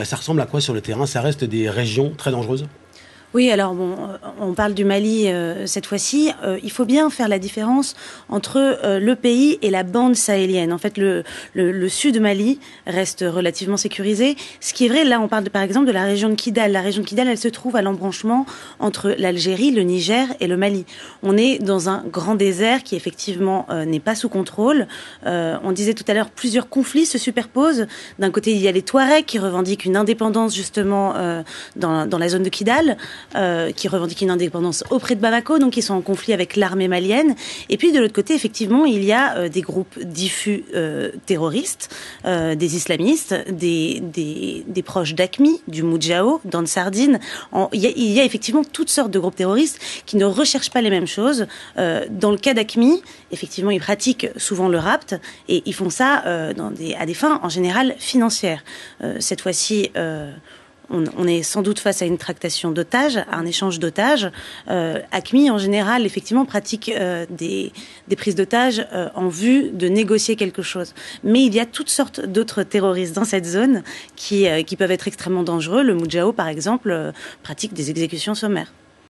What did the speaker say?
Ça ressemble à quoi sur le terrain? Ça reste des régions très dangereuses? Oui, alors bon, on parle du Mali cette fois-ci. Il faut bien faire la différence entre le pays et la bande sahélienne. En fait, le sud Mali reste relativement sécurisé. Ce qui est vrai, là, on parle par exemple de la région de Kidal. La région de Kidal, elle se trouve à l'embranchement entre l'Algérie, le Niger et le Mali. On est dans un grand désert qui effectivement n'est pas sous contrôle. On disait tout à l'heure, plusieurs conflits se superposent. D'un côté, il y a les Touaregs qui revendiquent une indépendance justement dans la zone de Kidal. Qui revendiquent une indépendance auprès de Bamako, donc ils sont en conflit avec l'armée malienne. Et puis de l'autre côté, effectivement, il y a des groupes diffus terroristes, des islamistes, des proches d'AQMI, du Moudjahou, d'Ansardine. Il y a effectivement toutes sortes de groupes terroristes qui ne recherchent pas les mêmes choses. Dans le cas d'AQMI, effectivement, ils pratiquent souvent le rapt et ils font ça à des fins en général financières. Cette fois-ci, on est sans doute face à une tractation d'otages, à un échange d'otages. AQMI, en général, effectivement, pratique des prises d'otages en vue de négocier quelque chose. Mais il y a toutes sortes d'autres terroristes dans cette zone qui peuvent être extrêmement dangereux. Le Moudjahou, par exemple, pratique des exécutions sommaires.